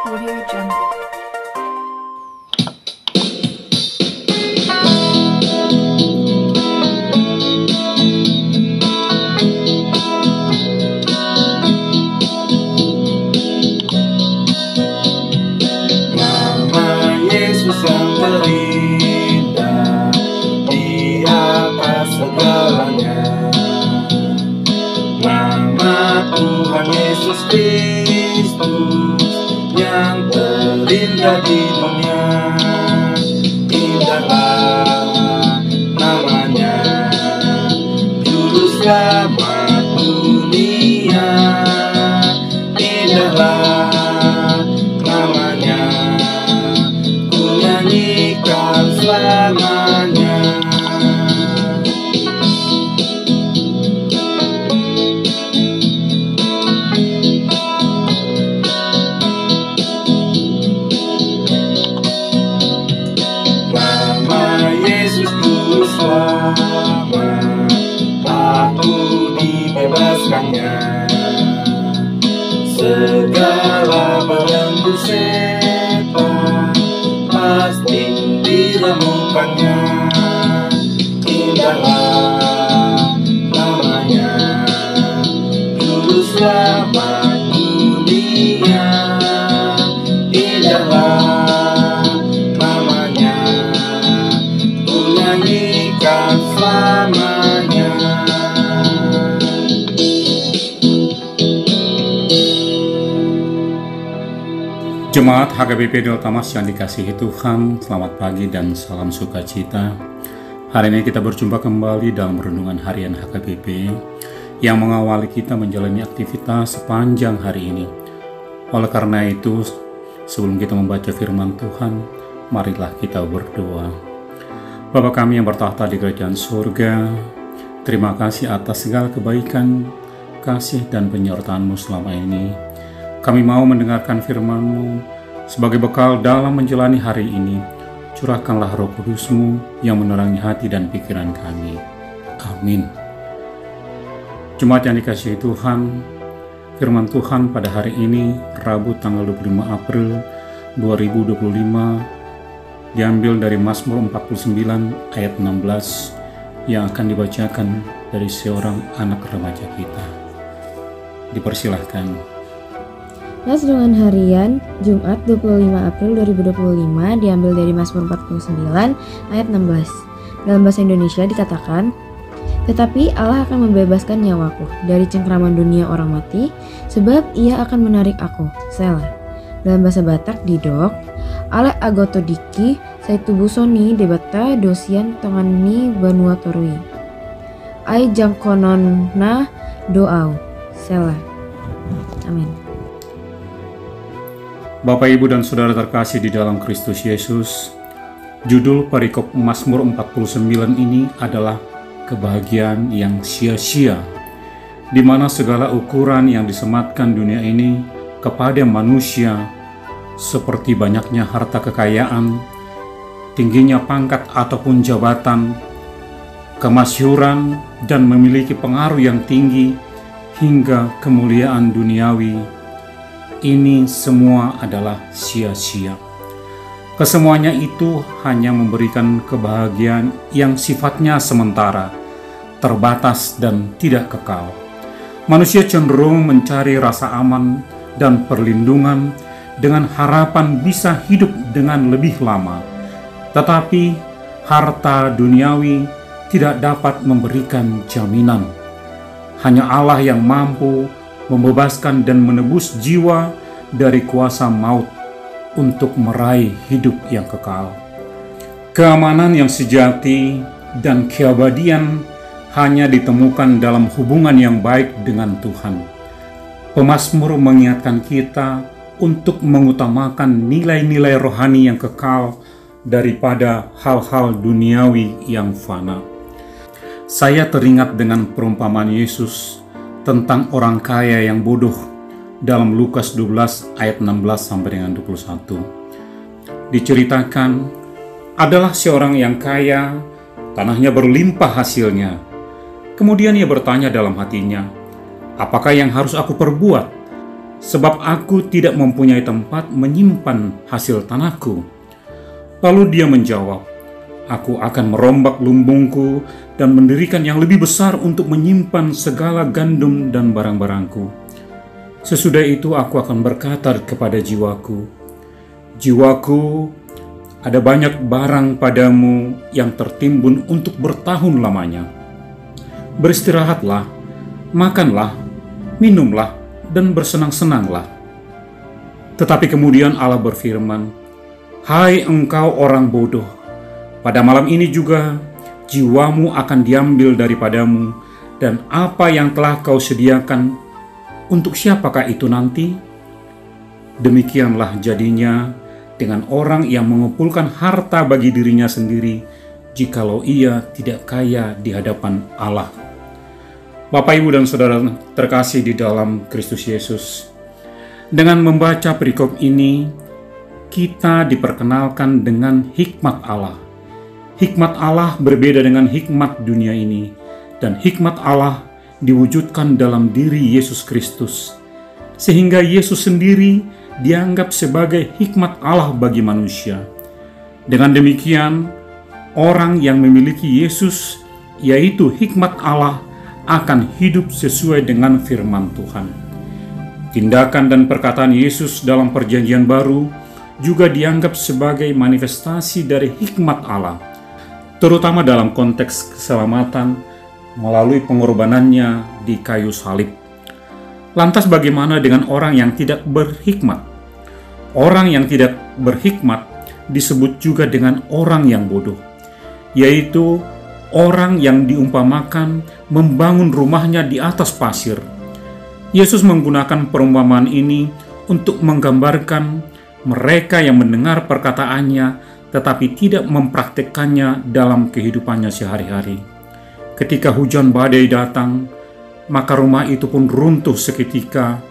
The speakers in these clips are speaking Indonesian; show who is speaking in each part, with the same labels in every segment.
Speaker 1: Audio Jungle.
Speaker 2: Nama Yesus yang terindah di atas segalanya. Nama Tuhan Yesus Kristus yang terindah di dunia. Indahlah namanya, Juru Selamat dunia. Indahlah namanya, ku nyanyikan selamanya. Selamat, aku dibebaskannya. Segala belenggu setan pasti diremukannya. Indahlah namanya, Juru Selamat dunia. Indahlah namanya, ku nyanyikan selamanya.
Speaker 3: Jemaat HKBP Deltamas yang dikasihi Tuhan, selamat pagi dan salam sukacita. Hari ini kita berjumpa kembali dalam renungan harian HKBP yang mengawali kita menjalani aktivitas sepanjang hari ini. Oleh karena itu, sebelum kita membaca firman Tuhan, marilah kita berdoa. Bapa kami yang bertahta di kerajaan surga, terima kasih atas segala kebaikan, kasih dan penyertaan-Mu selama ini. Kami mau mendengarkan firman-Mu sebagai bekal dalam menjalani hari ini. Curahkanlah Roh Kudus-Mu yang menerangi hati dan pikiran kami. Amin. Jemaat yang dikasihi Tuhan, firman Tuhan pada hari ini, Rabu tanggal 25 April 2025, diambil dari Mazmur 49 ayat 16 yang akan dibacakan dari seorang anak remaja kita. Dipersilahkan.
Speaker 4: Renungan harian Jumat 25 April 2025 diambil dari Mazmur 49 ayat 16. Dalam bahasa Indonesia dikatakan, "Tetapi Allah akan membebaskan nyawaku dari cengkraman dunia orang mati, sebab Ia akan menarik aku." Selah. Dalam bahasa Batak didok, "Ale agotodiki saitubusoni debata dosian tongani banua torui. Ai jangkononna doau." Selah. Amin.
Speaker 3: Bapak, Ibu, dan Saudara terkasih di dalam Kristus Yesus, judul perikop Mazmur 49 ini adalah kebahagiaan yang sia-sia, di mana segala ukuran yang disematkan dunia ini kepada manusia, seperti banyaknya harta kekayaan, tingginya pangkat ataupun jabatan, kemasyhuran, dan memiliki pengaruh yang tinggi, hingga kemuliaan duniawi, ini semua adalah sia-sia. Kesemuanya itu hanya memberikan kebahagiaan yang sifatnya sementara, terbatas dan tidak kekal. Manusia cenderung mencari rasa aman dan perlindungan dengan harapan bisa hidup dengan lebih lama. Tetapi harta duniawi tidak dapat memberikan jaminan. Hanya Allah yang mampu membebaskan dan menebus jiwa dari kuasa maut untuk meraih hidup yang kekal. Keamanan yang sejati dan keabadian hanya ditemukan dalam hubungan yang baik dengan Tuhan. Pemazmur mengingatkan kita untuk mengutamakan nilai-nilai rohani yang kekal daripada hal-hal duniawi yang fana. Saya teringat dengan perumpamaan Yesus tentang orang kaya yang bodoh dalam Lukas 12 ayat 16 sampai dengan 21. Diceritakan, adalah seorang yang kaya, tanahnya berlimpah hasilnya. Kemudian ia bertanya dalam hatinya, apakah yang harus aku perbuat sebab aku tidak mempunyai tempat menyimpan hasil tanahku." Lalu dia menjawab, "Aku akan merombak lumbungku dan mendirikan yang lebih besar untuk menyimpan segala gandum dan barang-barangku. Sesudah itu aku akan berkata kepada jiwaku, 'Jiwaku, ada banyak barang padamu yang tertimbun untuk bertahun lamanya. Beristirahatlah, makanlah, minumlah, dan bersenang-senanglah.' Tetapi kemudian Allah berfirman, 'Hai engkau orang bodoh, pada malam ini juga jiwamu akan diambil daripadamu, dan apa yang telah kau sediakan, untuk siapakah itu nanti?' Demikianlah jadinya dengan orang yang mengumpulkan harta bagi dirinya sendiri, jikalau ia tidak kaya di hadapan Allah." Bapak, Ibu, dan Saudara terkasih di dalam Kristus Yesus, dengan membaca perikop ini, kita diperkenalkan dengan hikmat Allah. Hikmat Allah berbeda dengan hikmat dunia ini, dan hikmat Allah diwujudkan dalam diri Yesus Kristus, sehingga Yesus sendiri dianggap sebagai hikmat Allah bagi manusia. Dengan demikian, orang yang memiliki Yesus, yaitu hikmat Allah, akan hidup sesuai dengan firman Tuhan. Tindakan dan perkataan Yesus dalam Perjanjian Baru juga dianggap sebagai manifestasi dari hikmat Allah, terutama dalam konteks keselamatan melalui pengorbanannya di kayu salib. Lantas bagaimana dengan orang yang tidak berhikmat? Orang yang tidak berhikmat disebut juga dengan orang yang bodoh, yaitu orang yang diumpamakan membangun rumahnya di atas pasir. Yesus menggunakan perumpamaan ini untuk menggambarkan mereka yang mendengar perkataannya tetapi tidak mempraktikkannya dalam kehidupannya sehari-hari. Ketika hujan badai datang, maka rumah itu pun runtuh seketika,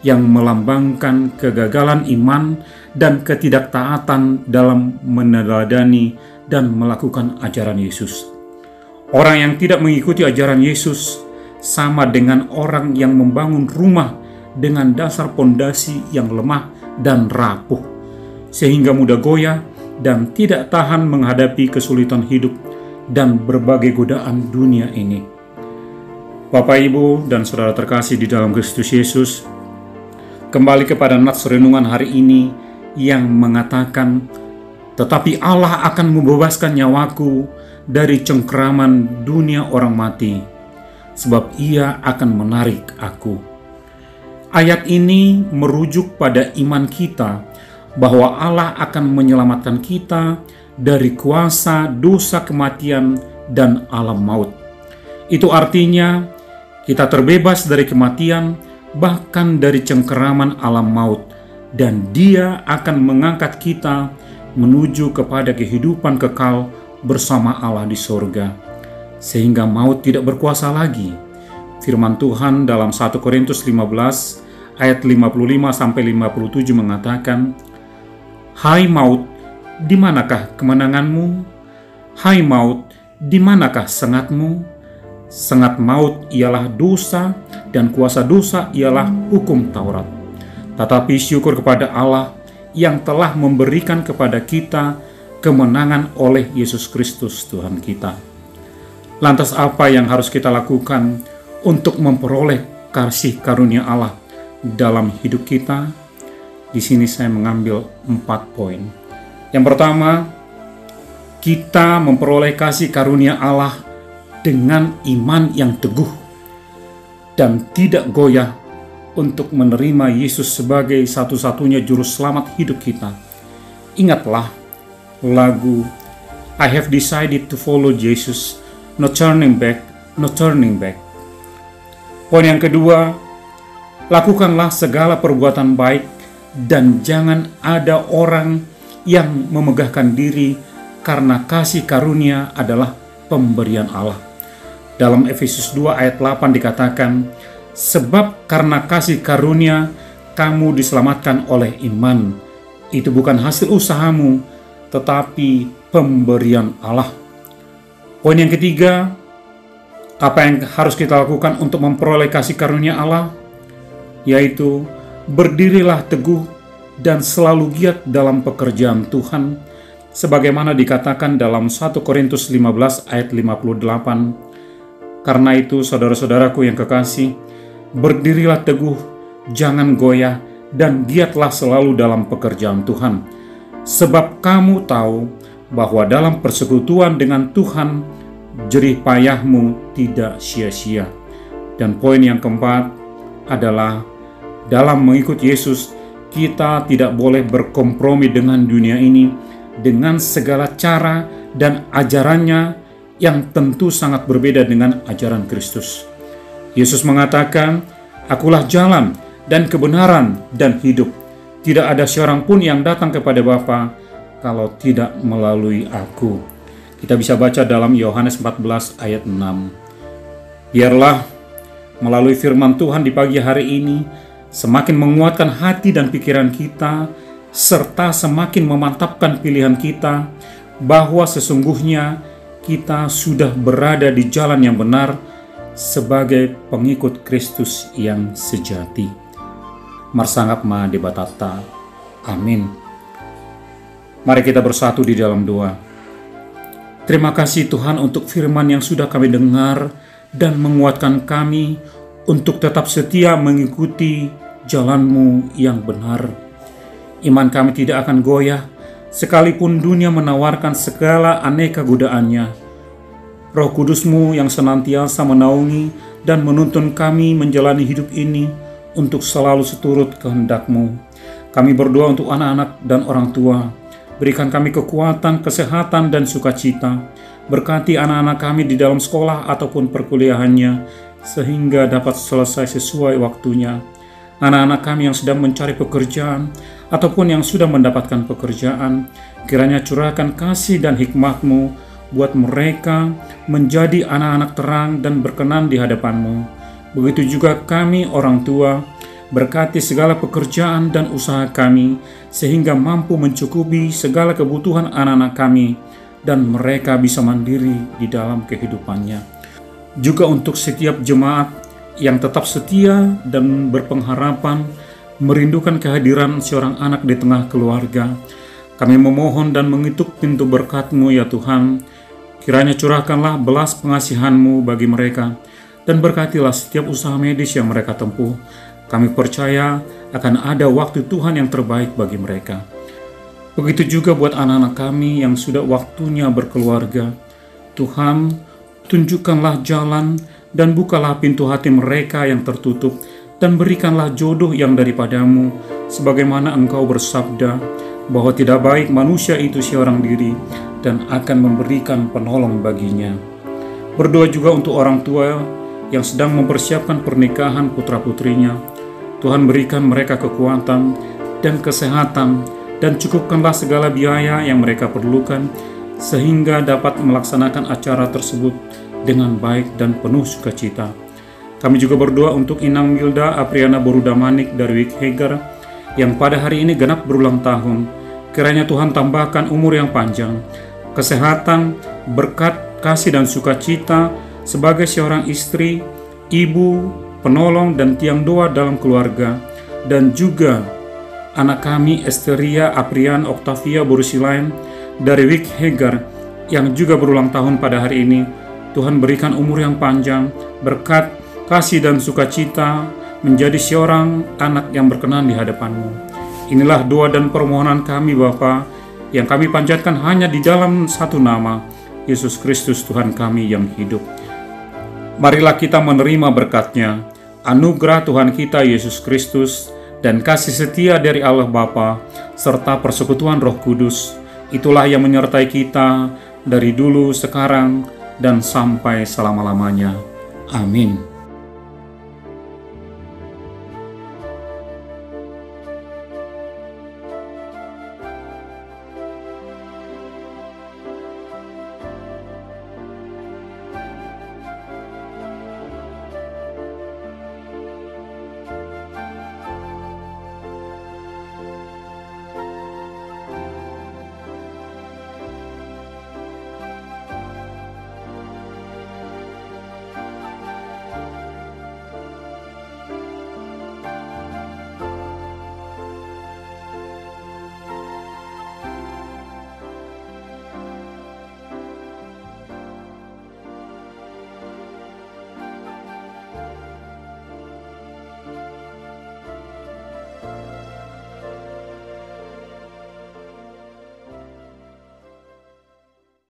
Speaker 3: yang melambangkan kegagalan iman dan ketidaktaatan dalam meneladani dan melakukan ajaran Yesus. Orang yang tidak mengikuti ajaran Yesus sama dengan orang yang membangun rumah dengan dasar pondasi yang lemah dan rapuh, sehingga mudah goyah dan tidak tahan menghadapi kesulitan hidup dan berbagai godaan dunia ini. Bapak, Ibu, dan Saudara terkasih di dalam Kristus Yesus, kembali kepada nats renungan hari ini yang mengatakan, "Tetapi Allah akan membebaskan nyawaku dari cengkeraman dunia orang mati, sebab Ia akan menarik aku." Ayat ini merujuk pada iman kita bahwa Allah akan menyelamatkan kita dari kuasa dosa kematian dan alam maut. Itu artinya kita terbebas dari kematian, bahkan dari cengkeraman alam maut, dan Dia akan mengangkat kita menuju kepada kehidupan kekal bersama Allah di sorga, sehingga maut tidak berkuasa lagi. Firman Tuhan dalam 1 Korintus 15 ayat 55-57 mengatakan, "Hai maut, di manakah kemenanganmu? Hai maut, di manakah sengatmu? Sengat maut ialah dosa, dan kuasa dosa ialah hukum Taurat. Tetapi syukur kepada Allah yang telah memberikan kepada kita kemenangan oleh Yesus Kristus Tuhan kita." Lantas apa yang harus kita lakukan untuk memperoleh kasih karunia Allah dalam hidup kita? Di sini saya mengambil 4 poin. Yang pertama, kita memperoleh kasih karunia Allah dengan iman yang teguh dan tidak goyah untuk menerima Yesus sebagai satu-satunya juru selamat hidup kita. Ingatlah lagu "I have decided to follow Jesus, no turning back, no turning back." Poin yang kedua, lakukanlah segala perbuatan baik dan jangan ada orang yang memegahkan diri, karena kasih karunia adalah pemberian Allah. Dalam Efesus 2 ayat 8 dikatakan, "Sebab karena kasih karunia kamu diselamatkan oleh iman. Itu bukan hasil usahamu, tetapi pemberian Allah." Poin yang ketiga, apa yang harus kita lakukan untuk memperoleh kasih karunia Allah? Yaitu berdirilah teguh dan selalu giat dalam pekerjaan Tuhan, sebagaimana dikatakan dalam 1 Korintus 15 ayat 58. Karena itu, saudara-saudaraku yang kekasih, berdirilah teguh, jangan goyah, dan giatlah selalu dalam pekerjaan Tuhan. Sebab kamu tahu bahwa dalam persekutuan dengan Tuhan, jerih payahmu tidak sia-sia. Dan poin yang keempat adalah dalam mengikut Yesus, kita tidak boleh berkompromi dengan dunia ini dengan segala cara dan ajarannya yang tentu sangat berbeda dengan ajaran Kristus. Yesus mengatakan, "Akulah jalan dan kebenaran dan hidup. Tidak ada seorang pun yang datang kepada Bapa kalau tidak melalui Aku." Kita bisa baca dalam Yohanes 14 ayat 6. Biarlah melalui firman Tuhan di pagi hari ini semakin menguatkan hati dan pikiran kita, serta semakin memantapkan pilihan kita bahwa sesungguhnya kita sudah berada di jalan yang benar sebagai pengikut Kristus yang sejati. Marsangap ma debatata. Amin. Mari kita bersatu di dalam doa. Terima kasih Tuhan untuk firman yang sudah kami dengar dan menguatkan kami untuk tetap setia mengikuti jalan-Mu yang benar. Iman kami tidak akan goyah, sekalipun dunia menawarkan segala aneka godaannya. Roh Kudus-Mu yang senantiasa menaungi dan menuntun kami menjalani hidup ini untuk selalu seturut kehendak-Mu. Kami berdoa untuk anak-anak dan orang tua. Berikan kami kekuatan, kesehatan, dan sukacita. Berkati anak-anak kami di dalam sekolah ataupun perkuliahannya, sehingga dapat selesai sesuai waktunya. Anak-anak kami yang sedang mencari pekerjaan ataupun yang sudah mendapatkan pekerjaan, kiranya curahkan kasih dan hikmat-Mu buat mereka menjadi anak-anak terang dan berkenan di hadapan-Mu. Begitu juga kami orang tua, berkati segala pekerjaan dan usaha kami, sehingga mampu mencukupi segala kebutuhan anak-anak kami, dan mereka bisa mandiri di dalam kehidupannya. Juga untuk setiap jemaat yang tetap setia dan berpengharapan merindukan kehadiran seorang anak di tengah keluarga, kami memohon dan mengetuk pintu berkat-Mu ya Tuhan. Kiranya curahkanlah belas pengasihan-Mu bagi mereka, dan berkatilah setiap usaha medis yang mereka tempuh. Kami percaya akan ada waktu Tuhan yang terbaik bagi mereka. Begitu juga buat anak-anak kami yang sudah waktunya berkeluarga. Tuhan, tunjukkanlah jalan dan bukalah pintu hati mereka yang tertutup, dan berikanlah jodoh yang daripada-Mu, sebagaimana Engkau bersabda bahwa tidak baik manusia itu seorang diri, dan akan memberikan penolong baginya. Berdoa juga untuk orang tua yang sedang mempersiapkan pernikahan putra-putrinya. Tuhan, berikan mereka kekuatan dan kesehatan, dan cukupkanlah segala biaya yang mereka perlukan, sehingga dapat melaksanakan acara tersebut dengan baik dan penuh sukacita. Kami juga berdoa untuk Inang Milda Apriana Borudamanik dari Wik Hegar yang pada hari ini genap berulang tahun. Kiranya Tuhan tambahkan umur yang panjang, kesehatan, berkat, kasih dan sukacita sebagai seorang istri, ibu, penolong dan tiang doa dalam keluarga. Dan juga anak kami Esteria Aprian Octavia Borusilain dari Wik Hegar yang juga berulang tahun pada hari ini. Tuhan berikan umur yang panjang, berkat, kasih dan sukacita menjadi seorang anak yang berkenan di hadapan-Mu. Inilah doa dan permohonan kami Bapa, yang kami panjatkan hanya di dalam satu nama, Yesus Kristus Tuhan kami yang hidup. Marilah kita menerima berkat-Nya, anugerah Tuhan kita Yesus Kristus, dan kasih setia dari Allah Bapa, serta persekutuan Roh Kudus. Itulah yang menyertai kita dari dulu, sekarang, dan sampai selama-lamanya. Amin.